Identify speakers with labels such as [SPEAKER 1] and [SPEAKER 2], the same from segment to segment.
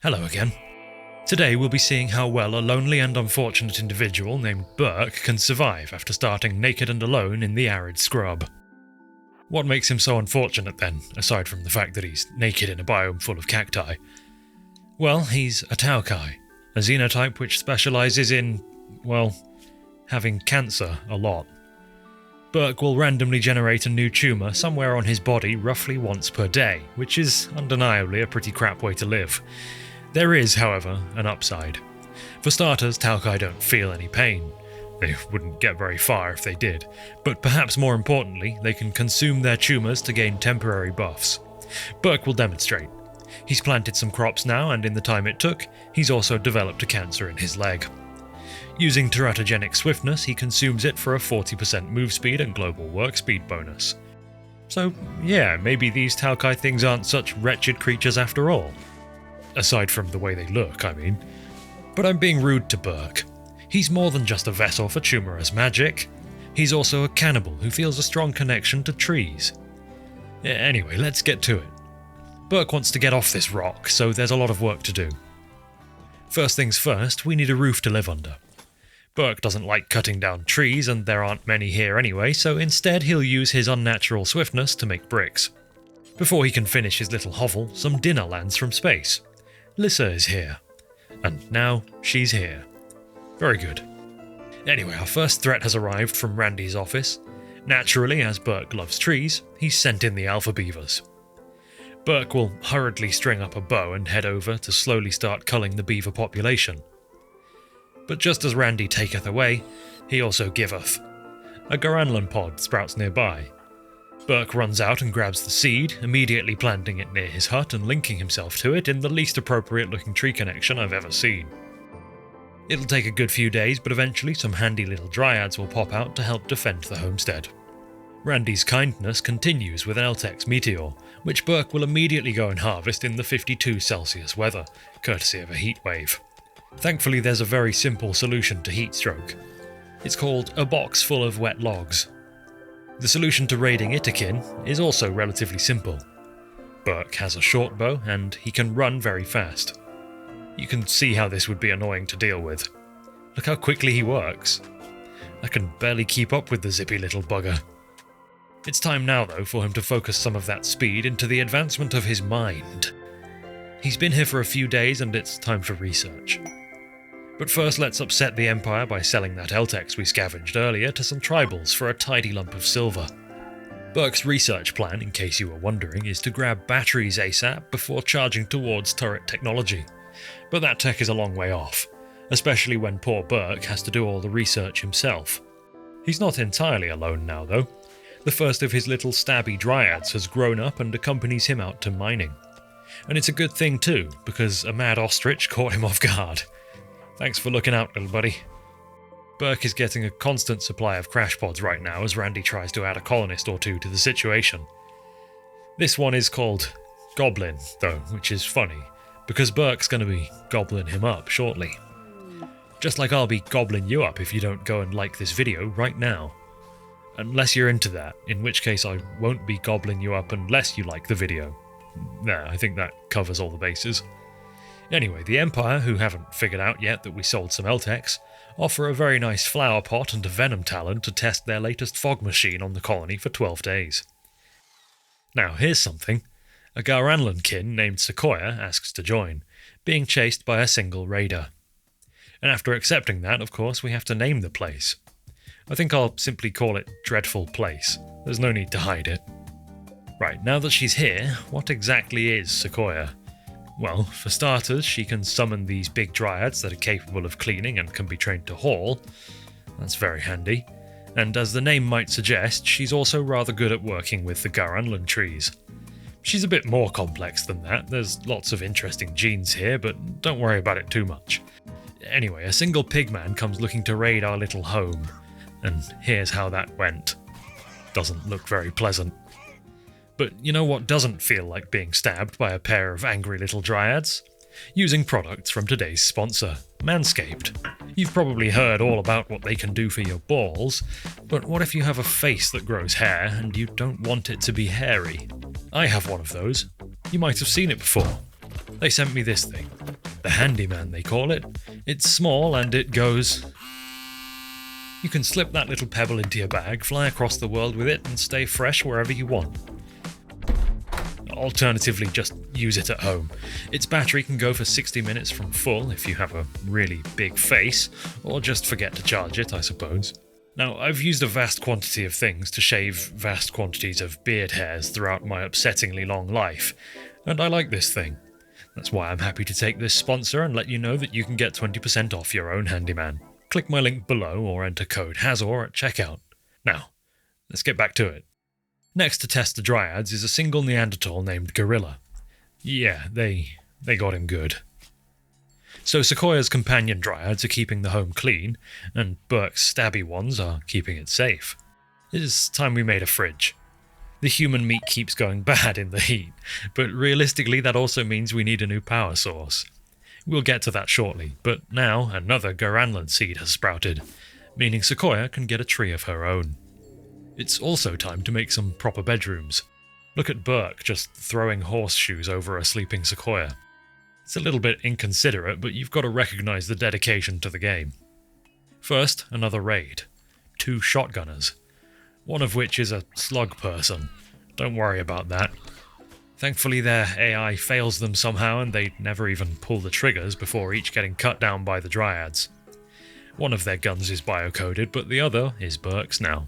[SPEAKER 1] Hello again. Today we'll be seeing how well a lonely and unfortunate individual named Burk can survive after starting naked and alone in the arid scrub. What makes him so unfortunate then, aside from the fact that he's naked in a biome full of cacti? Well, he's a Taukai, a xenotype which specialises in, well, having cancer a lot. Burk will randomly generate a new tumour somewhere on his body roughly once per day, which is undeniably a pretty crap way to live. There is, however, an upside. For starters, Taukai don't feel any pain. They wouldn't get very far if they did, but perhaps more importantly, they can consume their tumours to gain temporary buffs. Burk will demonstrate. He's planted some crops now, and in the time it took, he's also developed a cancer in his leg. Using teratogenic swiftness, he consumes it for a 40% move speed and global work speed bonus. So yeah, maybe these Taukai things aren't such wretched creatures after all. Aside from the way they look, I mean. But I'm being rude to Burk. He's more than just a vessel for Tumours magic. He's also a cannibal who feels a strong connection to trees. Anyway, let's get to it. Burk wants to get off this rock, so there's a lot of work to do. First things first, we need a roof to live under. Burk doesn't like cutting down trees, and there aren't many here anyway, so instead he'll use his unnatural swiftness to make bricks. Before he can finish his little hovel, some dinner lands from space. Lissa is here. And now she's here. Very good. Anyway, our first threat has arrived from Randy's office. Naturally, as Burk loves trees, he's sent in the alpha beavers. Burk will hurriedly string up a bow and head over to slowly start culling the beaver population. But just as Randy taketh away, he also giveth. A Garanlan pod sprouts nearby. Burk runs out and grabs the seed, immediately planting it near his hut and linking himself to it in the least appropriate looking tree connection I've ever seen. It'll take a good few days, but eventually some handy little dryads will pop out to help defend the homestead. Randy's kindness continues with an Eltex meteor, which Burk will immediately go and harvest in the 52 Celsius weather, courtesy of a heat wave. Thankfully there's a very simple solution to heat stroke. It's called a box full of wet logs. The solution to raiding Itakin is also relatively simple. Burk has a short bow and he can run very fast. You can see how this would be annoying to deal with. Look how quickly he works. I can barely keep up with the zippy little bugger. It's time now though for him to focus some of that speed into the advancement of his mind. He's been here for a few days and it's time for research. But first let's upset the Empire by selling that Eltex we scavenged earlier to some tribals for a tidy lump of silver. Burk's research plan, in case you were wondering, is to grab batteries ASAP before charging towards turret technology. But that tech is a long way off, especially when poor Burk has to do all the research himself. He's not entirely alone now though. The first of his little stabby dryads has grown up and accompanies him out to mining. And it's a good thing too, because a mad ostrich caught him off guard. Thanks for looking out, little buddy. Burk is getting a constant supply of crash pods right now as Randy tries to add a colonist or two to the situation. This one is called Goblin, though, which is funny, because Burk's going to be gobbling him up shortly. Just like I'll be gobbling you up if you don't go and like this video right now. Unless you're into that, in which case I won't be gobbling you up unless you like the video. Nah, I think that covers all the bases. Anyway, the Empire, who haven't figured out yet that we sold some Eltex, offer a very nice flower pot and a venom talon to test their latest fog machine on the colony for 12 days. Now here's something. A Garanlan kin named Sequoia asks to join, being chased by a single raider. And after accepting that, of course, we have to name the place. I think I'll simply call it Dreadful Place. There's no need to hide it. Right, now that she's here, what exactly is Sequoia? Well, for starters, she can summon these big dryads that are capable of cleaning and can be trained to haul. That's very handy. And as the name might suggest, she's also rather good at working with the Garanlan trees. She's a bit more complex than that. There's lots of interesting genes here, but don't worry about it too much. Anyway, a single pigman comes looking to raid our little home. And here's how that went. Doesn't look very pleasant. But you know what doesn't feel like being stabbed by a pair of angry little dryads? Using products from today's sponsor, Manscaped. You've probably heard all about what they can do for your balls, but what if you have a face that grows hair and you don't want it to be hairy? I have one of those. You might have seen it before. They sent me this thing. The handyman, they call it. It's small and it goes... You can slip that little pebble into your bag, fly across the world with it, and stay fresh wherever you want. Alternatively, just use it at home. Its battery can go for 60 minutes from full if you have a really big face, or just forget to charge it, I suppose. Now, I've used a vast quantity of things to shave vast quantities of beard hairs throughout my upsettingly long life, and I like this thing. That's why I'm happy to take this sponsor and let you know that you can get 20% off your own handyman. Click my link below or enter code HAZOR at checkout. Now, let's get back to it. Next to test the dryads is a single Neanderthal named Gorilla. Yeah, they got him good. So Sequoia's companion dryads are keeping the home clean, and Burke's stabby ones are keeping it safe. It is time we made a fridge. The human meat keeps going bad in the heat, but realistically that also means we need a new power source. We'll get to that shortly, but now another Garanland seed has sprouted, meaning Sequoia can get a tree of her own. It's also time to make some proper bedrooms. Look at Burke just throwing horseshoes over a sleeping Sequoia. It's a little bit inconsiderate, but you've got to recognise the dedication to the game. First, another raid. 2 shotgunners. One of which is a slug person. Don't worry about that. Thankfully their AI fails them somehow and they never even pull the triggers before each getting cut down by the dryads. One of their guns is biocoded, but the other is Burke's now.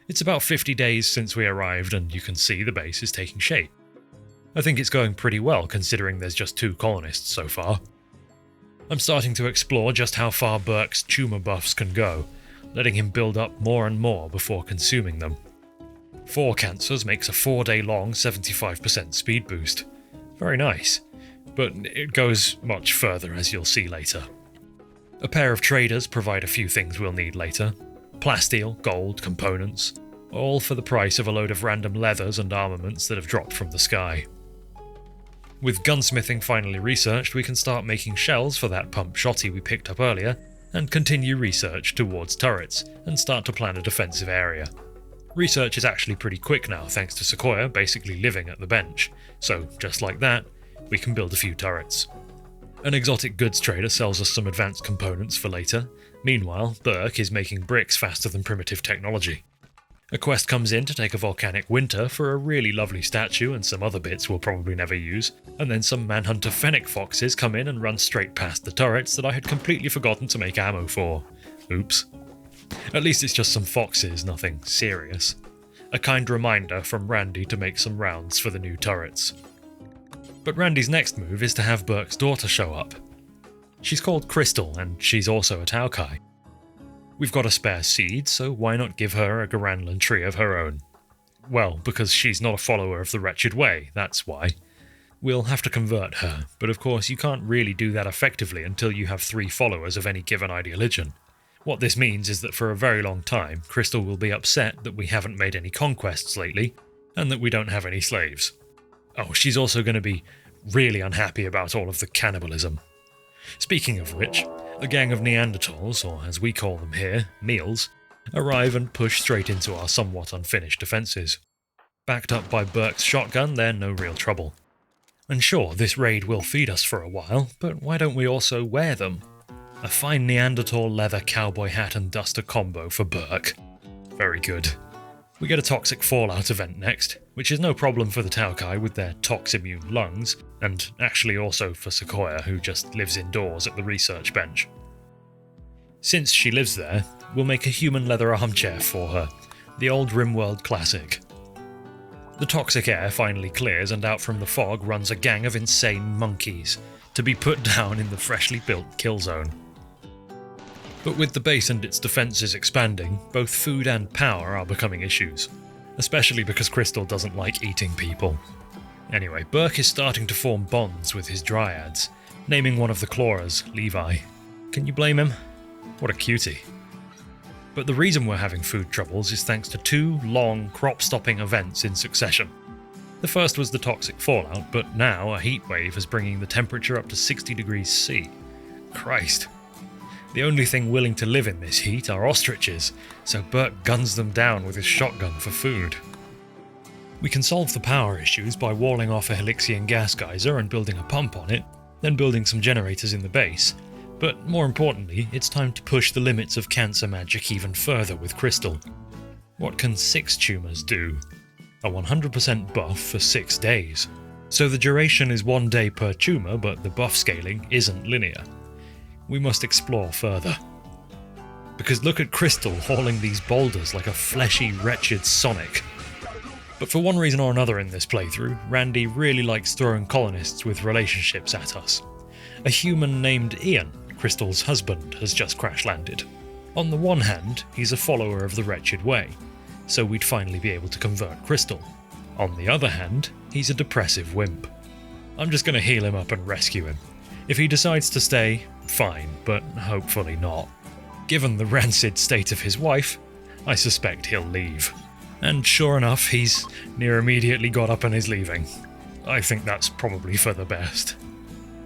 [SPEAKER 1] It's about 50 days since we arrived and you can see the base is taking shape. I think it's going pretty well considering there's just 2 colonists so far. I'm starting to explore just how far Burke's tumour buffs can go, letting him build up more and more before consuming them. 4 cancers makes a 4-day long 75% speed boost. Very nice, but it goes much further as you'll see later. A pair of traders provide a few things we'll need later. Plasteel, gold, components, all for the price of a load of random leathers and armaments that have dropped from the sky. With gunsmithing finally researched, we can start making shells for that pump shotty we picked up earlier, and continue research towards turrets, and start to plan a defensive area. Research is actually pretty quick now thanks to Sequoia basically living at the bench, so just like that, we can build a few turrets. An exotic goods trader sells us some advanced components for later. Meanwhile, Burke is making bricks faster than primitive technology. A quest comes in to take a volcanic winter for a really lovely statue and some other bits we'll probably never use, and then some manhunter fennec foxes come in and run straight past the turrets that I had completely forgotten to make ammo for. Oops. At least it's just some foxes, nothing serious. A kind reminder from Randy to make some rounds for the new turrets. But Randy's next move is to have Burke's daughter show up. She's called Crystal, and she's also a Taukai. We've got a spare seed, so why not give her a Garanland tree of her own? Well, because she's not a follower of the Wretched Way, that's why. We'll have to convert her, but of course you can't really do that effectively until you have 3 followers of any given ideologion. What this means is that for a very long time, Crystal will be upset that we haven't made any conquests lately, and that we don't have any slaves. Oh, she's also going to be really unhappy about all of the cannibalism. Speaking of which, a gang of Neanderthals, or as we call them here, meals, arrive and push straight into our somewhat unfinished defences. Backed up by Burke's shotgun, they're no real trouble. And sure, this raid will feed us for a while, but why don't we also wear them? A fine Neanderthal leather cowboy hat and duster combo for Burke. Very good. We get a toxic fallout event next, which is no problem for the Taukai with their tox-immune lungs, and actually also for Sequoia, who just lives indoors at the research bench. Since she lives there, we'll make a human leather armchair for her, the old Rimworld classic. The toxic air finally clears and out from the fog runs a gang of insane monkeys, to be put down in the freshly built kill zone. But with the base and its defences expanding, both food and power are becoming issues, especially because Crystal doesn't like eating people. Anyway, Burke is starting to form bonds with his dryads, naming one of the clawers Levi. Can you blame him? What a cutie. But the reason we're having food troubles is thanks to 2 long, crop-stopping events in succession. The first was the toxic fallout, but now a heatwave is bringing the temperature up to 60 degrees C. Christ. The only thing willing to live in this heat are ostriches, so Burke guns them down with his shotgun for food. We can solve the power issues by walling off a Helixian gas geyser and building a pump on it, then building some generators in the base. But more importantly, it's time to push the limits of cancer magic even further with Crystal. What can 6 tumours do? A 100% buff for 6 days. So the duration is 1 day per tumour, but the buff scaling isn't linear. We must explore further. Because look at Crystal hauling these boulders like a fleshy, wretched Sonic. But for one reason or another in this playthrough, Randy really likes throwing colonists with relationships at us. A human named Ian, Crystal's husband, has just crash-landed. On the one hand, he's a follower of the Wretched Way, so we'd finally be able to convert Crystal. On the other hand, he's a depressive wimp. I'm just going to heal him up and rescue him. If he decides to stay, fine, but hopefully not. Given the rancid state of his wife, I suspect he'll leave. And sure enough, he's near immediately got up and is leaving. I think that's probably for the best.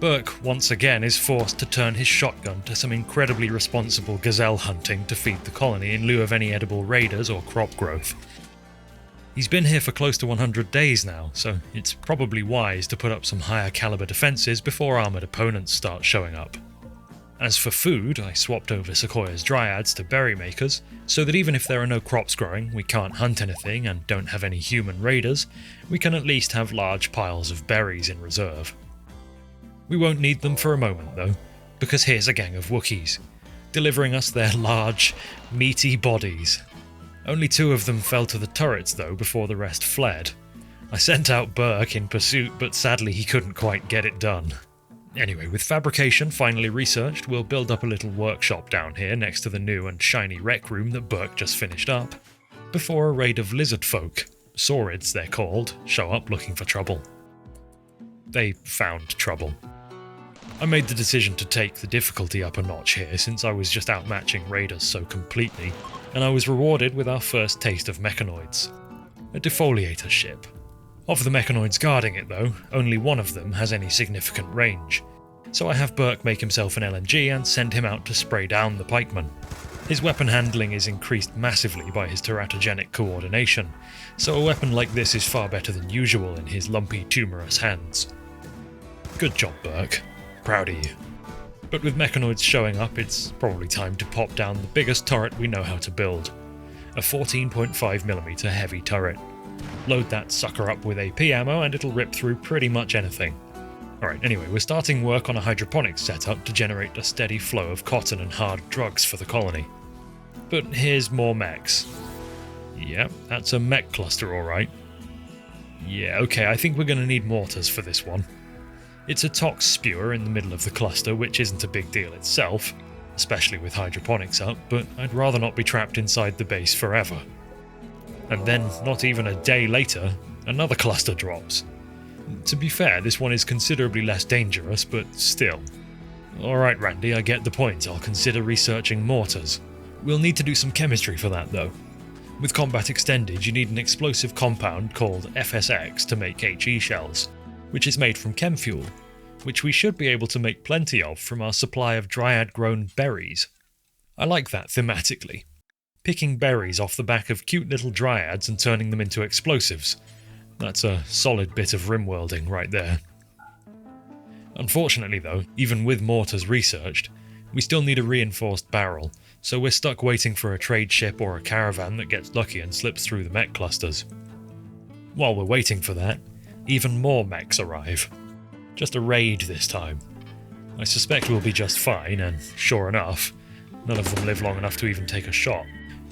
[SPEAKER 1] Burk once again is forced to turn his shotgun to some incredibly responsible gazelle hunting to feed the colony in lieu of any edible raiders or crop growth. He's been here for close to 100 days now, so it's probably wise to put up some higher caliber defences before armoured opponents start showing up. As for food, I swapped over Sequoia's dryads to berry makers, so that even if there are no crops growing, we can't hunt anything and don't have any human raiders, we can at least have large piles of berries in reserve. We won't need them for a moment though, because here's a gang of Wookiees, delivering us their large, meaty bodies. Only 2 of them fell to the turrets though before the rest fled. I sent out Burk in pursuit, but sadly he couldn't quite get it done. Anyway, with fabrication finally researched, we'll build up a little workshop down here next to the new and shiny rec room that Burk just finished up, before a raid of lizard folk, saurids they're called, show up looking for trouble. They found trouble. I made the decision to take the difficulty up a notch here since I was just outmatching raiders so completely, and I was rewarded with our first taste of mechanoids. A defoliator ship. Of the mechanoids guarding it though, only one of them has any significant range, so I have Burk make himself an LMG and send him out to spray down the pikemen. His weapon handling is increased massively by his teratogenic coordination, so a weapon like this is far better than usual in his lumpy, tumorous hands. Good job, Burk. Proud of you. But with mechanoids showing up, it's probably time to pop down the biggest turret we know how to build. A 14.5mm heavy turret. Load that sucker up with AP ammo and it'll rip through pretty much anything. Alright, anyway, we're starting work on a hydroponics setup to generate a steady flow of cotton and hard drugs for the colony. But here's more mechs. Yep, that's a mech cluster alright. Yeah, okay, I think we're going to need mortars for this one. It's a tox spewer in the middle of the cluster, which isn't a big deal itself, especially with hydroponics up, but I'd rather not be trapped inside the base forever. And then, not even a day later, another cluster drops. To be fair, this one is considerably less dangerous, but still. Alright Randy, I get the point, I'll consider researching mortars. We'll need to do some chemistry for that though. With Combat Extended, you need an explosive compound called FSX to make HE shells, which is made from chem fuel, which we should be able to make plenty of from our supply of dryad-grown berries. I like that thematically. Picking berries off the back of cute little dryads and turning them into explosives. That's a solid bit of Rimworlding right there. Unfortunately though, even with mortars researched, we still need a reinforced barrel, so we're stuck waiting for a trade ship or a caravan that gets lucky and slips through the mech clusters. While we're waiting for that, even more mechs arrive. Just a raid this time. I suspect we'll be just fine, and sure enough, none of them live long enough to even take a shot.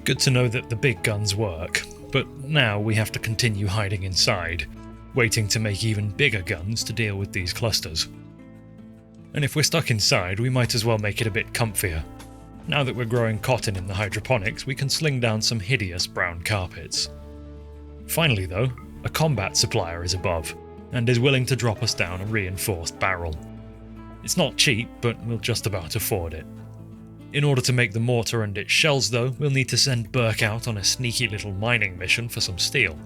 [SPEAKER 1] Good to know that the big guns work, but now we have to continue hiding inside, waiting to make even bigger guns to deal with these clusters. And if we're stuck inside, we might as well make it a bit comfier. Now that we're growing cotton in the hydroponics, we can sling down some hideous brown carpets. Finally though, a combat supplier is above, and is willing to drop us down a reinforced barrel. It's not cheap, but we'll just about afford it. In order to make the mortar and its shells though, we'll need to send Burk out on a sneaky little mining mission for some steel.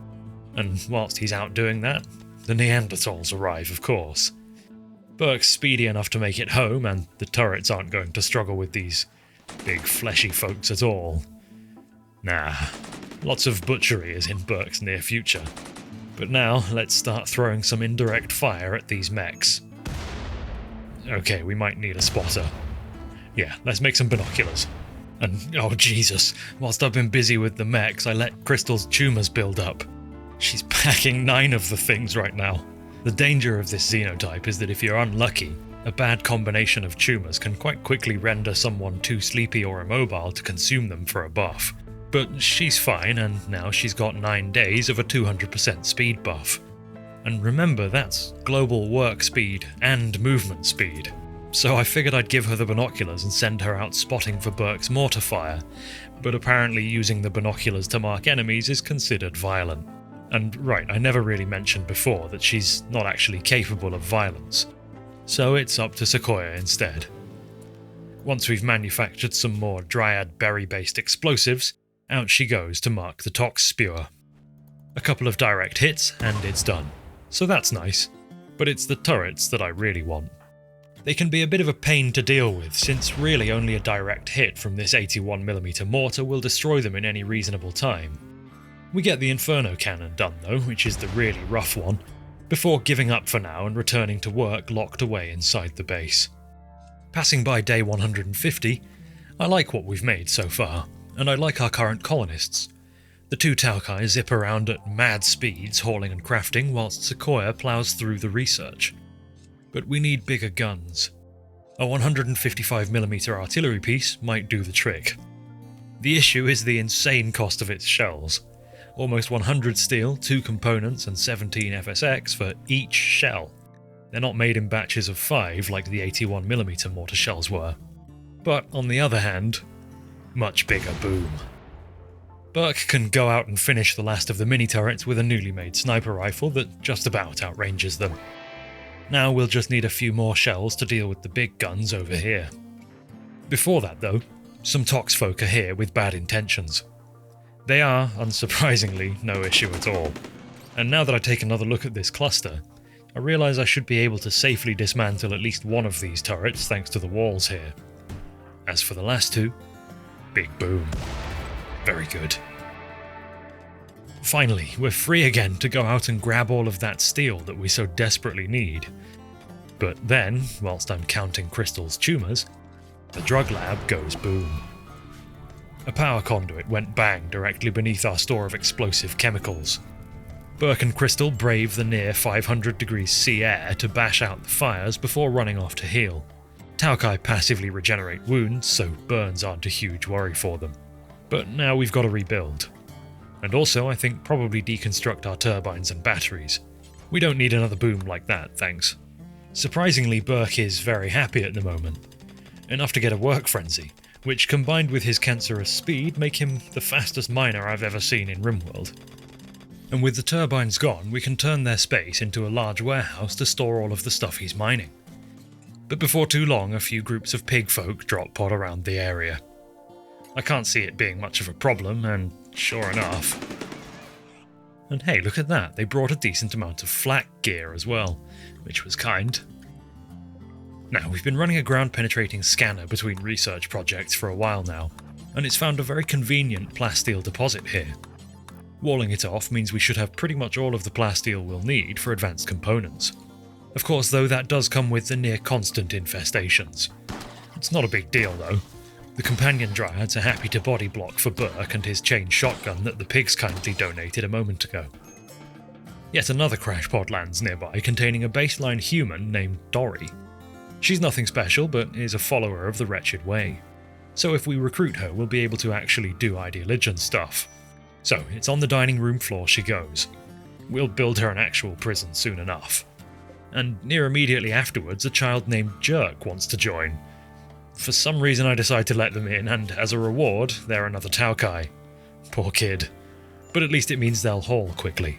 [SPEAKER 1] And whilst he's out doing that, the Neanderthals arrive of course. Burk's speedy enough to make it home, and the turrets aren't going to struggle with these big fleshy folks at all. Nah, lots of butchery is in Burk's near future. But now, let's start throwing some indirect fire at these mechs. Okay, we might need a spotter. Yeah, let's make some binoculars. And, oh Jesus, whilst I've been busy with the mechs, I let Crystal's tumours build up. She's packing 9 of the things right now. The danger of this xenotype is that if you're unlucky, a bad combination of tumours can quite quickly render someone too sleepy or immobile to consume them for a buff. But she's fine, and now she's got 9 days of a 200% speed buff. And remember, that's global work speed and movement speed. So I figured I'd give her the binoculars and send her out spotting for Burk's mortar fire, but apparently using the binoculars to mark enemies is considered violent. And right, I never really mentioned before that she's not actually capable of violence. So it's up to Sequoia instead. Once we've manufactured some more dryad berry-based explosives, out she goes to mark the Tox Spewer. A couple of direct hits and it's done. So that's nice, but it's the turrets that I really want. They can be a bit of a pain to deal with, since really only a direct hit from this 81mm mortar will destroy them in any reasonable time. We get the Inferno Cannon done though, which is the really rough one, before giving up for now and returning to work locked away inside the base. Passing by day 150, I like what we've made so far, and I like our current colonists. The 2 Taukai zip around at mad speeds hauling and crafting whilst Sequoia ploughs through the research. But we need bigger guns. A 155mm artillery piece might do the trick. The issue is the insane cost of its shells. Almost 100 steel, 2 components and 17 FSX for each shell. They're not made in batches of 5 like the 81mm mortar shells were. But on the other hand, much bigger boom. Burk can go out and finish the last of the mini-turrets with a newly made sniper rifle that just about outranges them. Now we'll just need a few more shells to deal with the big guns over here. Before that though, some Tox folk are here with bad intentions. They are, unsurprisingly, no issue at all. And now that I take another look at this cluster, I realise I should be able to safely dismantle at least one of these turrets thanks to the walls here. As for the last 2, big boom. Very good. Finally, we're free again to go out and grab all of that steel that we so desperately need. But then, whilst I'm counting Crystal's tumours, the drug lab goes boom. A power conduit went bang directly beneath our store of explosive chemicals. Burk and Crystal brave the near 500 degrees C air to bash out the fires before running off to heal. Taukai passively regenerate wounds, so burns aren't a huge worry for them. But now we've got to rebuild. And also, I think, probably deconstruct our turbines and batteries. We don't need another boom like that, thanks. Surprisingly, Burk is very happy at the moment. Enough to get a work frenzy, which combined with his cancerous speed make him the fastest miner I've ever seen in Rimworld. And with the turbines gone, we can turn their space into a large warehouse to store all of the stuff he's mining. But before too long, a few groups of pig folk drop pod around the area. I can't see it being much of a problem, and sure enough. And hey, look at that, they brought a decent amount of flak gear as well, which was kind. Now, we've been running a ground-penetrating scanner between research projects for a while now, and it's found a very convenient plasteel deposit here. Walling it off means we should have pretty much all of the plasteel we'll need for advanced components. Of course, though, that does come with the near-constant infestations. It's not a big deal, though. The companion dryads are happy to body block for Burk and his chain shotgun that the pigs kindly donated a moment ago. Yet another crash pod lands nearby containing a baseline human named Dory. She's nothing special, but is a follower of the Wretched Way. So if we recruit her, we'll be able to actually do ideologian stuff. So it's on the dining room floor she goes. We'll build her an actual prison soon enough. And near immediately afterwards, a child named Jerk wants to join. For some reason I decide to let them in, and as a reward, they're another Taukai. Poor kid. But at least it means they'll haul quickly.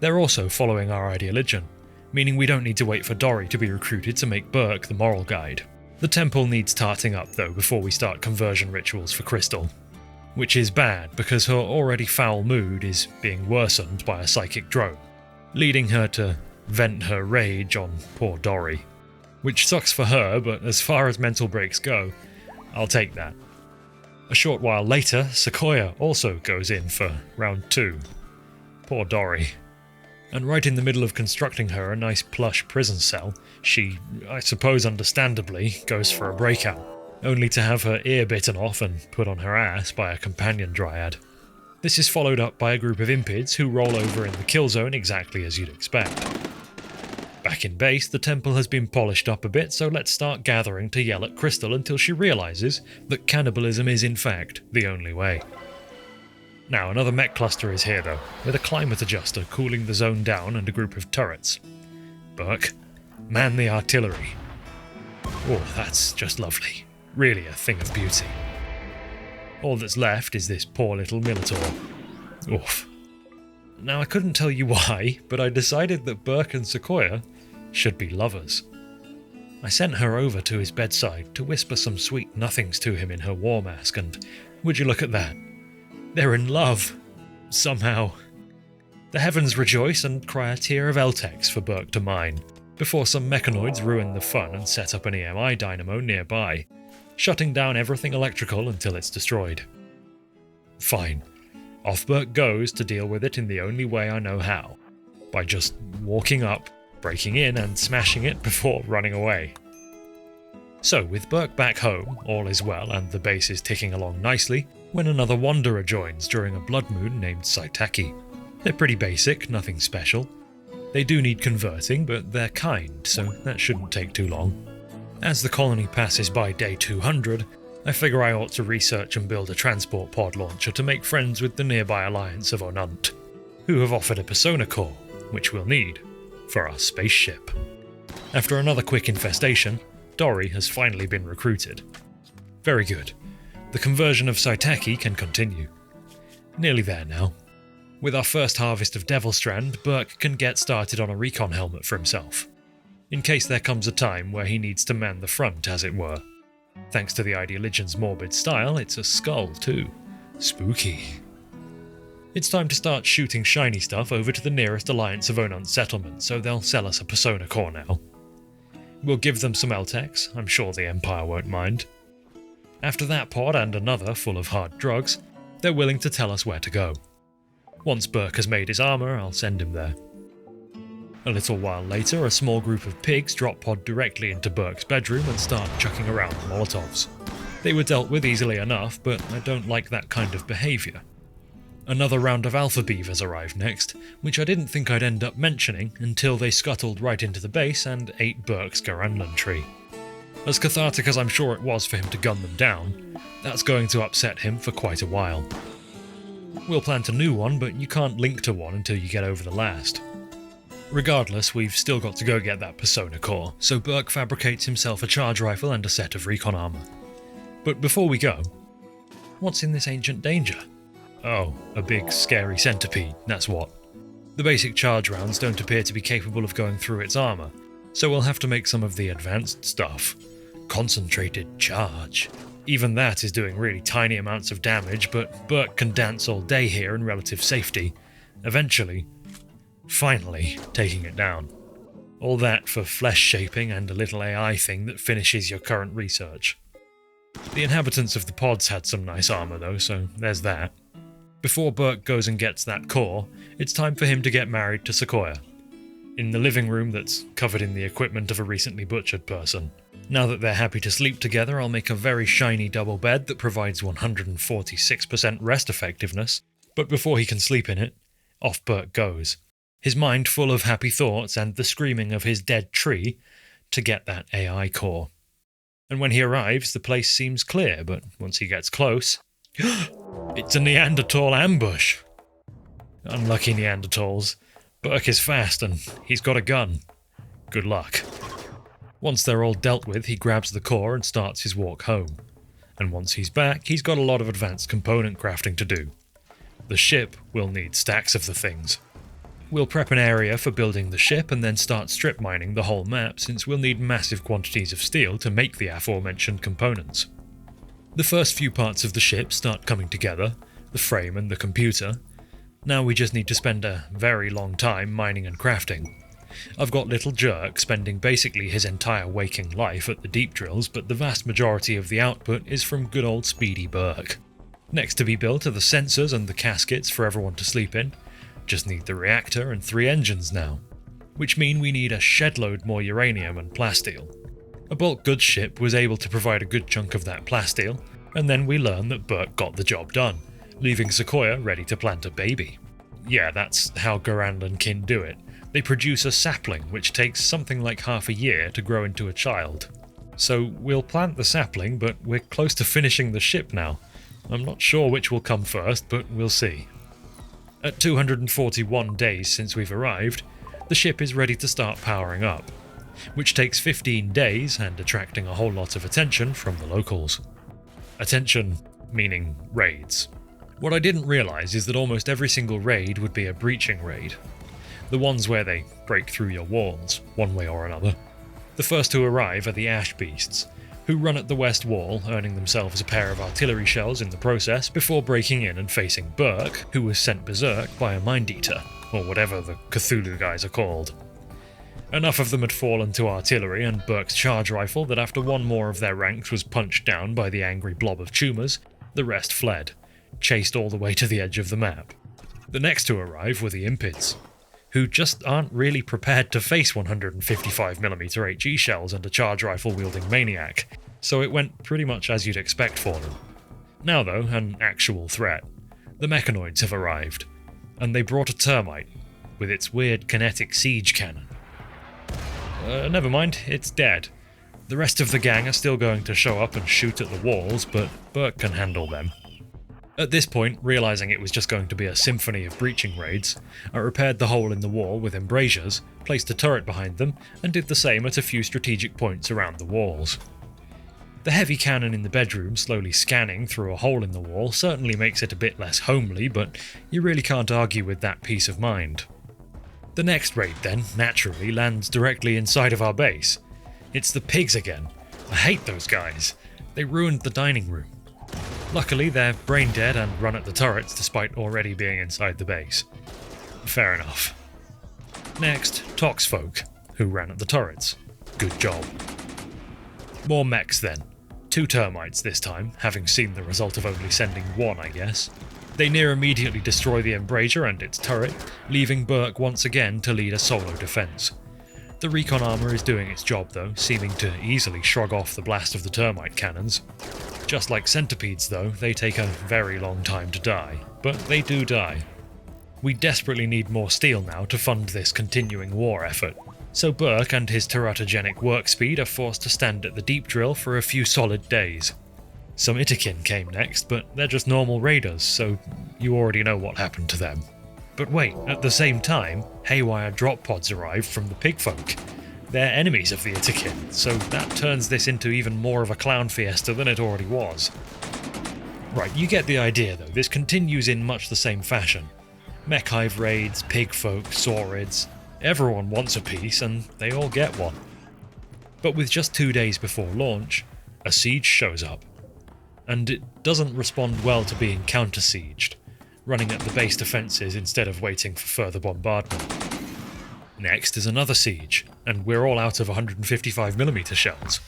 [SPEAKER 1] They're also following our ideologian, meaning we don't need to wait for Dory to be recruited to make Burk the moral guide. The temple needs tarting up though before we start conversion rituals for Crystal. Which is bad because her already foul mood is being worsened by a psychic drone, leading her to vent her rage on poor Dory. Which sucks for her, but as far as mental breaks go, I'll take that. A short while later, Sequoia also goes in for round 2. Poor Dory. And right in the middle of constructing her a nice plush prison cell, she, I suppose understandably, goes for a breakout, only to have her ear bitten off and put on her ass by a companion dryad. This is followed up by a group of impids who roll over in the kill zone exactly as you'd expect. Back in base, the temple has been polished up a bit, so let's start gathering to yell at Crystal until she realises that cannibalism is in fact the only way. Now, another mech cluster is here though, with a climate adjuster cooling the zone down and a group of turrets. Burk, man the artillery. Oh, that's just lovely. Really a thing of beauty. All that's left is this poor little Minotaur. Oof. Now, I couldn't tell you why, but I decided that Burk and Sequoia should be lovers. I sent her over to his bedside to whisper some sweet nothings to him in her war mask, and would you look at that? They're in love. Somehow. The heavens rejoice and cry a tear of Eltex for Burk to mine, before some mechanoids ruin the fun and set up an EMI dynamo nearby, shutting down everything electrical until it's destroyed. Fine. Off Burk goes to deal with it in the only way I know how, by just walking up, breaking in and smashing it before running away. So, with Burk back home, all is well and the base is ticking along nicely, when another wanderer joins during a blood moon named Saitaki. They're pretty basic, nothing special. They do need converting, but they're kind, so that shouldn't take too long. As the colony passes by day 200, I figure I ought to research and build a transport pod launcher to make friends with the nearby alliance of Onunt, who have offered a persona core, which we'll need for our spaceship. After another quick infestation, Dory has finally been recruited. Very good. The conversion of Saitaki can continue. Nearly there now. With our first harvest of Devilstrand, Burk can get started on a recon helmet for himself, in case there comes a time where he needs to man the front, as it were. Thanks to the Ideoligion's morbid style, it's a skull too. Spooky. It's time to start shooting shiny stuff over to the nearest Alliance of Onunt settlement, so they'll sell us a persona core now. We'll give them some Eltex, I'm sure the Empire won't mind. After that pod and another full of hard drugs, they're willing to tell us where to go. Once Burk has made his armour, I'll send him there. A little while later, a small group of pigs drop pod directly into Burk's bedroom and start chucking around the Molotovs. They were dealt with easily enough, but I don't like that kind of behaviour. Another round of alpha beavers arrived next, which I didn't think I'd end up mentioning until they scuttled right into the base and ate Burk's Garanlan tree. As cathartic as I'm sure it was for him to gun them down, that's going to upset him for quite a while. We'll plant a new one, but you can't link to one until you get over the last. Regardless, we've still got to go get that persona core, so Burk fabricates himself a charge rifle and a set of recon armour. But before we go, what's in this ancient danger? Oh, a big scary centipede, that's what. The basic charge rounds don't appear to be capable of going through its armour, so we'll have to make some of the advanced stuff. Concentrated charge. Even that is doing really tiny amounts of damage, but Burk can dance all day here in relative safety, eventually, finally, taking it down. All that for flesh shaping and a little AI thing that finishes your current research. The inhabitants of the pods had some nice armour though, so there's that. Before Burk goes and gets that core, it's time for him to get married to Sequoia. In the living room that's covered in the equipment of a recently butchered person. Now that they're happy to sleep together, I'll make a very shiny double bed that provides 146% rest effectiveness, but before he can sleep in it, off Burk goes. His mind full of happy thoughts and the screaming of his dead tree to get that AI core. And when he arrives, the place seems clear, but once he gets close, it's a Neanderthal ambush! Unlucky Neanderthals. Burk is fast and he's got a gun. Good luck. Once they're all dealt with, he grabs the core and starts his walk home. And once he's back, he's got a lot of advanced component crafting to do. The ship will need stacks of the things. We'll prep an area for building the ship and then start strip mining the whole map, since we'll need massive quantities of steel to make the aforementioned components. The first few parts of the ship start coming together, the frame and the computer. Now we just need to spend a very long time mining and crafting. I've got little Jerk spending basically his entire waking life at the deep drills, but the vast majority of the output is from good old Speedy Burk. Next to be built are the sensors and the caskets for everyone to sleep in. Just need the reactor and 3 engines now, which mean we need a shed-load more uranium and plasteel. A bulk goods ship was able to provide a good chunk of that plasteel, and then we learn that Burk got the job done, leaving Sequoia ready to plant a baby. Yeah, that's how Garand and kin do it. They produce a sapling which takes something like half a year to grow into a child. So we'll plant the sapling, but we're close to finishing the ship now. I'm not sure which will come first, but we'll see. At 241 days since we've arrived, the ship is ready to start powering up, which takes 15 days and attracting a whole lot of attention from the locals. Attention meaning raids. What I didn't realise is that almost every single raid would be a breaching raid. The ones where they break through your walls, one way or another. The first to arrive are the Ash Beasts, who run at the west wall, earning themselves a pair of artillery shells in the process before breaking in and facing Burk, who was sent berserk by a Mind-Eater, or whatever the Cthulhu guys are called. Enough of them had fallen to artillery and Burk's charge rifle that after one more of their ranks was punched down by the angry blob of Tumours, the rest fled, chased all the way to the edge of the map. The next to arrive were the Impids, who just aren't really prepared to face 155mm HE shells and a charge rifle wielding maniac, so it went pretty much as you'd expect for them. Now though, an actual threat. The mechanoids have arrived, and they brought a termite, with its weird kinetic siege cannon. Never mind, it's dead. The rest of the gang are still going to show up and shoot at the walls, but Burk can handle them. At this point, realising it was just going to be a symphony of breaching raids, I repaired the hole in the wall with embrasures, placed a turret behind them, and did the same at a few strategic points around the walls. The heavy cannon in the bedroom slowly scanning through a hole in the wall certainly makes it a bit less homely, but you really can't argue with that peace of mind. The next raid then, naturally, lands directly inside of our base. It's the pigs again. I hate those guys. They ruined the dining room. Luckily, they're brain dead and run at the turrets despite already being inside the base. Fair enough. Next, Toxfolk, who ran at the turrets. Good job. More mechs then. 2 termites this time, having seen the result of only sending 1, I guess. They near immediately destroy the embrasure and its turret, leaving Burk once again to lead a solo defense. The recon armor is doing its job though, seeming to easily shrug off the blast of the termite cannons. Just like centipedes though, they take a very long time to die, but they do die. We desperately need more steel now to fund this continuing war effort, so Burk and his teratogenic work speed are forced to stand at the deep drill for a few solid days. Some Itakin came next, but they're just normal raiders, so you already know what happened to them. But wait, at the same time, haywire drop pods arrived from the pigfolk. They're enemies of the Itakin, so that turns this into even more of a clown fiesta than it already was. Right, you get the idea though, this continues in much the same fashion. Mech hive raids, pigfolk, saurids, everyone wants a piece and they all get one. But with just 2 days before launch, a siege shows up. And it doesn't respond well to being counter-sieged, running at the base defences instead of waiting for further bombardment. Next is another siege, and we're all out of 155mm shells.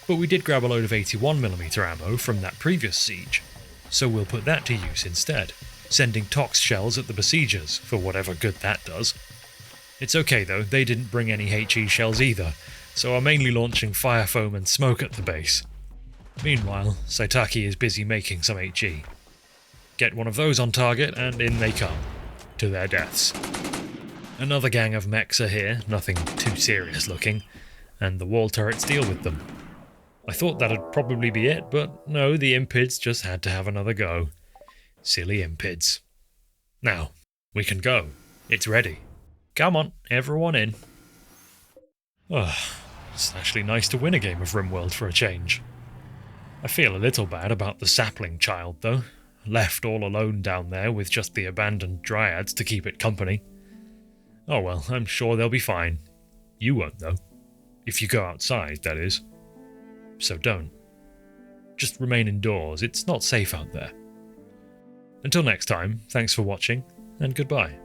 [SPEAKER 1] But we did grab a load of 81mm ammo from that previous siege, so we'll put that to use instead, sending Tox shells at the besiegers, for whatever good that does. It's okay though, they didn't bring any HE shells either, so I'm mainly launching fire foam and smoke at the base. Meanwhile, Saitaki is busy making some HE. Get one of those on target and in they come, to their deaths. Another gang of mechs are here, nothing too serious looking, and the wall turrets deal with them. I thought that'd probably be it, but no, the Impids just had to have another go. Silly Impids. Now, we can go. It's ready. Come on, everyone in. It's actually nice to win a game of Rimworld for a change. I feel a little bad about the sapling child, though, left all alone down there with just the abandoned dryads to keep it company. Oh well, I'm sure they'll be fine. You won't, though. If you go outside, that is. So don't. Just remain indoors, it's not safe out there. Until next time, thanks for watching, and goodbye.